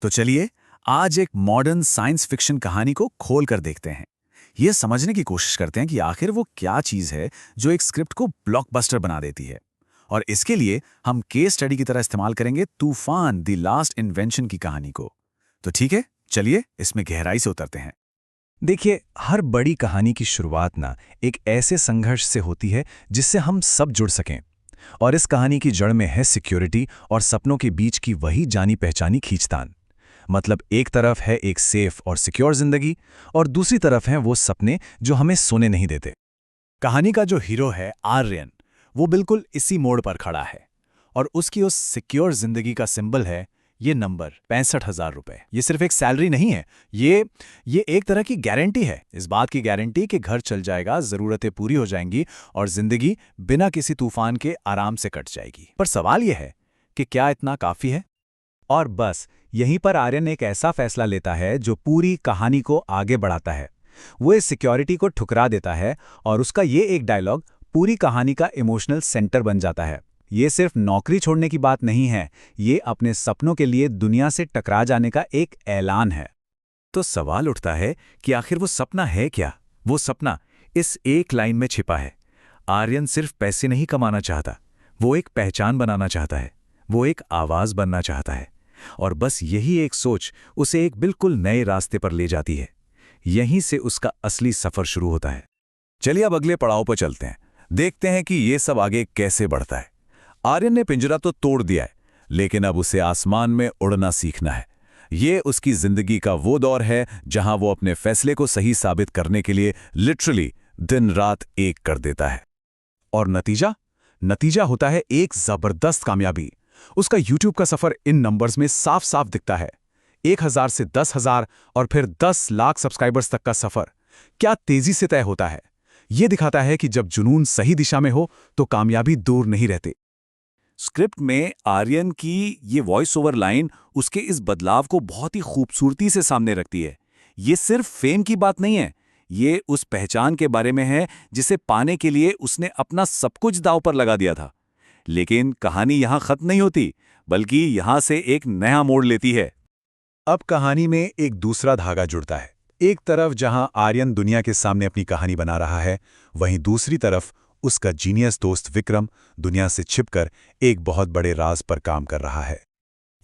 तो चलिए आज एक मॉडर्न साइंस फिक्शन कहानी को खोल कर देखते हैं। ये समझने की कोशिश करते हैं कि आखिर वो क्या चीज़ है जो एक स्क्रिप्ट को ब्लॉकबस्टर बना देती है। और इसके लिए हम केस स्टडी की तरह इस्तेमाल करेंगे तूफान द लास्ट इन्वेंशन की कहानी को। तो ठीक है, चलिए इसमें गहराई से उतरते हैं। देखिए, हर बड़ी कहानी की शुरुआत ना एक ऐसे संघर्ष से होती है जिससे हम सब जुड़ सकें। और इस कहानी की जड़ में है सिक्योरिटी और सपनों के बीच की वही जानी पहचानी खींचतान। मतलब एक तरफ है एक सेफ और सिक्योर जिंदगी और दूसरी तरफ हैं वो सपने जो हमें सोने नहीं देते। कहानी का जो हीरो है आर्यन, वो बिल्कुल इसी मोड़ पर खड़ा है। और उसकी उस सिक्योर जिंदगी का सिंबल है ये नंबर 65,000 रुपए। ये सिर्फ एक सैलरी नहीं है, ये एक तरह की गारंटी है। इस बात की गारंटी कि घर चल जाएगा, जरूरतें पूरी हो जाएंगी और जिंदगी बिना किसी तूफान के आराम से कट जाएगी। पर सवाल यह है कि क्या इतना काफी है? और बस यहीं पर आर्यन एक ऐसा फैसला लेता है जो पूरी कहानी को आगे बढ़ाता है। वो इस सिक्योरिटी को ठुकरा देता है और उसका ये एक डायलॉग पूरी कहानी का इमोशनल सेंटर बन जाता है। ये सिर्फ नौकरी छोड़ने की बात नहीं है, ये अपने सपनों के लिए दुनिया से टकरा जाने का एक ऐलान है। तो सवाल उठता है कि आखिर वो सपना है क्या? वो सपना इस एक लाइन में छिपा है। आर्यन सिर्फ पैसे नहीं कमाना चाहता, वो एक पहचान बनाना चाहता है, वो एक आवाज बनना चाहता है। और बस यही एक सोच उसे एक बिल्कुल नए रास्ते पर ले जाती है। यहीं से उसका असली सफर शुरू होता है। चलिए अब अगले पड़ाव पर चलते हैं, देखते हैं कि ये सब आगे कैसे बढ़ता है। आर्यन ने पिंजरा तो तोड़ दिया है, लेकिन अब उसे आसमान में उड़ना सीखना है। ये उसकी जिंदगी का वो दौर है जहां वो अपने फैसले को सही साबित करने के लिए लिटरली दिन रात एक कर देता है। और नतीजा होता है एक जबरदस्त कामयाबी। उसका YouTube का सफर इन नंबर्स में साफ साफ दिखता है। 1,000 से 10,000 और फिर 10 लाख सब्सक्राइबर्स तक का सफर क्या तेजी से तय होता है। यह दिखाता है कि जब जुनून सही दिशा में हो तो कामयाबी दूर नहीं रहती। स्क्रिप्ट में आर्यन की ये वॉइस ओवर लाइन उसके इस बदलाव को बहुत ही खूबसूरती से सामने रखती है। ये सिर्फ फेम की बात नहीं है, ये उस पहचान के बारे में है जिसे पाने के लिए उसने अपना सब कुछ दांव पर लगा दिया था। लेकिन कहानी यहां खत्म नहीं होती, बल्कि यहां से एक नया मोड़ लेती है। अब कहानी में एक दूसरा धागा जुड़ता है। एक तरफ जहां आर्यन दुनिया के सामने अपनी कहानी बना रहा है, वहीं दूसरी तरफ उसका जीनियस दोस्त विक्रम दुनिया से छिपकर एक बहुत बड़े राज पर काम कर रहा है।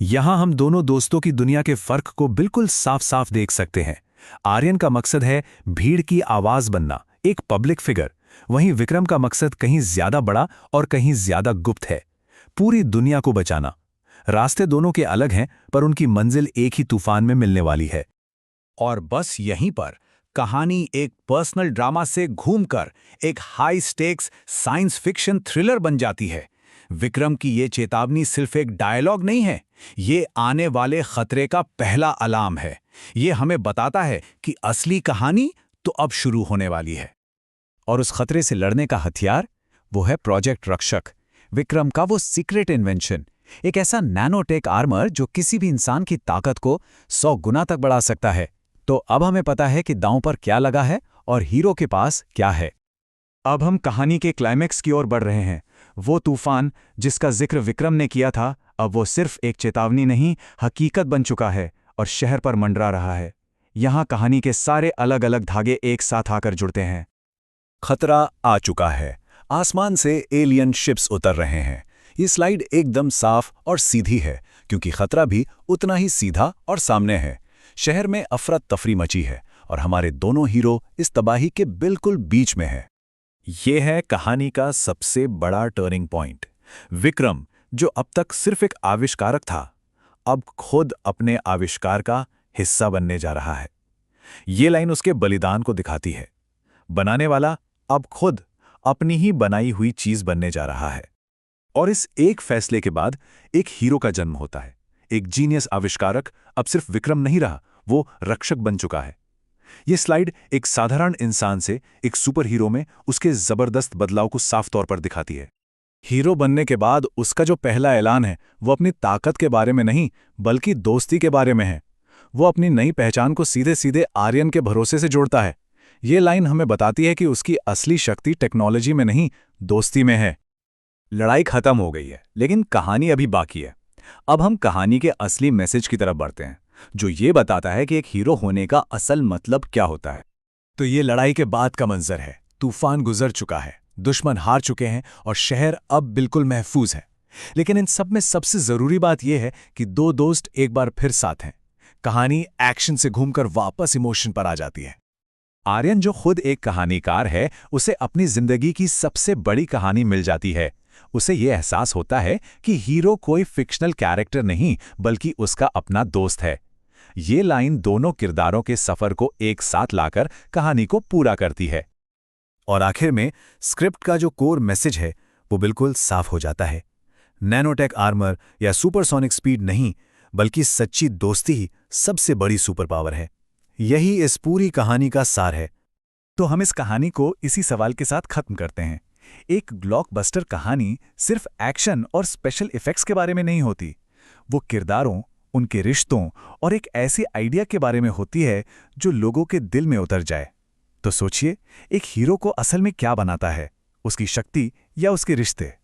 यहां हम दोनों दोस्तों की दुनिया के फर्क को बिल्कुल साफ साफ देख सकते हैं। आर्यन का मकसद है भीड़ की आवाज बनना, एक पब्लिक फिगर। वहीं विक्रम का मकसद कहीं ज्यादा बड़ा और कहीं ज्यादा गुप्त है, पूरी दुनिया को बचाना। रास्ते दोनों के अलग हैं, पर उनकी मंजिल एक ही तूफान में मिलने वाली है। और बस यहीं पर कहानी एक पर्सनल ड्रामा से घूमकर एक high stakes science fiction thriller बन जाती है। विक्रम की ये चेतावनी सिर्फ एक डायलॉग नहीं है, ये आने वाले खतरे का पहला अलार्म है। ये हमें बताता है कि असली कहानी तो अब शुरू होने वाली है। और उस खतरे से लड़ने का हथियार, वो है प्रोजेक्ट रक्षक, विक्रम का वो सीक्रेट इन्वेंशन। एक ऐसा नैनोटेक आर्मर जो किसी भी इंसान की ताकत को 100 गुना तक बढ़ा सकता है। तो अब हमें पता है कि दांव पर क्या लगा है और हीरो के पास क्या है। अब हम कहानी के क्लाइमेक्स की ओर बढ़ रहे हैं। वो तूफान जिसका जिक्र विक्रम ने किया था, अब वो सिर्फ एक चेतावनी नहीं, हकीकत बन चुका है और शहर पर मंडरा रहा है। यहाँ कहानी के सारे अलग अलग धागे एक साथ आकर जुड़ते हैं। खतरा आ चुका है, आसमान से एलियन शिप्स उतर रहे हैं। ये स्लाइड एकदम साफ और सीधी है, क्योंकि खतरा भी उतना ही सीधा और सामने है। शहर में अफरा तफरी मची है और हमारे दोनों हीरो इस तबाही के बिल्कुल बीच में हैं। ये है कहानी का सबसे बड़ा टर्निंग पॉइंट। विक्रम, जो अब तक सिर्फ एक आविष्कारक था, अब खुद अपने आविष्कार का हिस्सा बनने जा रहा है। ये लाइन उसके बलिदान को दिखाती है। बनाने वाला अब खुद अपनी ही बनाई हुई चीज बनने जा रहा है। और इस एक फैसले के बाद एक हीरो का जन्म होता है। एक जीनियस आविष्कारक अब सिर्फ विक्रम नहीं रहा, वो रक्षक बन चुका है। ये स्लाइड एक साधारण इंसान से एक सुपर हीरो में उसके जबरदस्त बदलाव को साफ तौर पर दिखाती है। हीरो बनने के बाद उसका जो पहला ऐलान है, वो अपनी ताकत के बारे में नहीं, बल्कि दोस्ती के बारे में है। वो अपनी नई पहचान को सीधे सीधे आर्यन के भरोसे से जोड़ता है। ये लाइन हमें बताती है कि उसकी असली शक्ति टेक्नोलॉजी में नहीं, दोस्ती में है। लड़ाई खत्म हो गई है, लेकिन कहानी अभी बाकी है। अब हम कहानी के असली मैसेज की तरफ बढ़ते हैं। जो ये बताता है कि एक हीरो होने का असल मतलब क्या होता है। तो ये लड़ाई के बाद का मंजर है। तूफान गुजर चुका है, दुश्मन हार चुके हैं और शहर अब बिल्कुल महफूज है। लेकिन इन सब में सबसे जरूरी बात यह है कि दो दोस्त एक बार फिर साथ हैं। कहानी एक्शन से घूमकर वापस इमोशन पर आ जाती है। आर्यन, जो खुद एक कहानीकार है, उसे अपनी जिंदगी की सबसे बड़ी कहानी मिल जाती है। उसे ये एहसास होता है कि हीरो कोई फिक्शनल कैरेक्टर नहीं बल्कि उसका अपना दोस्त है। ये लाइन दोनों किरदारों के सफर को एक साथ लाकर कहानी को पूरा करती है। और आखिर में स्क्रिप्ट का जो कोर मैसेज है वो बिल्कुल साफ हो जाता है। नैनोटेक आर्मर या सुपरसोनिक स्पीड नहीं, बल्कि सच्ची दोस्ती ही सबसे बड़ी सुपर पावर है। यही इस पूरी कहानी का सार है। तो हम इस कहानी को इसी सवाल के साथ खत्म करते हैं। एक ब्लॉकबस्टर कहानी सिर्फ एक्शन और स्पेशल इफेक्ट्स के बारे में नहीं होती। वो किरदारों, उनके रिश्तों और एक ऐसे आइडिया के बारे में होती है जो लोगों के दिल में उतर जाए। तो सोचिए, एक हीरो को असल में क्या बनाता है, उसकी शक्ति या उसके रिश्ते?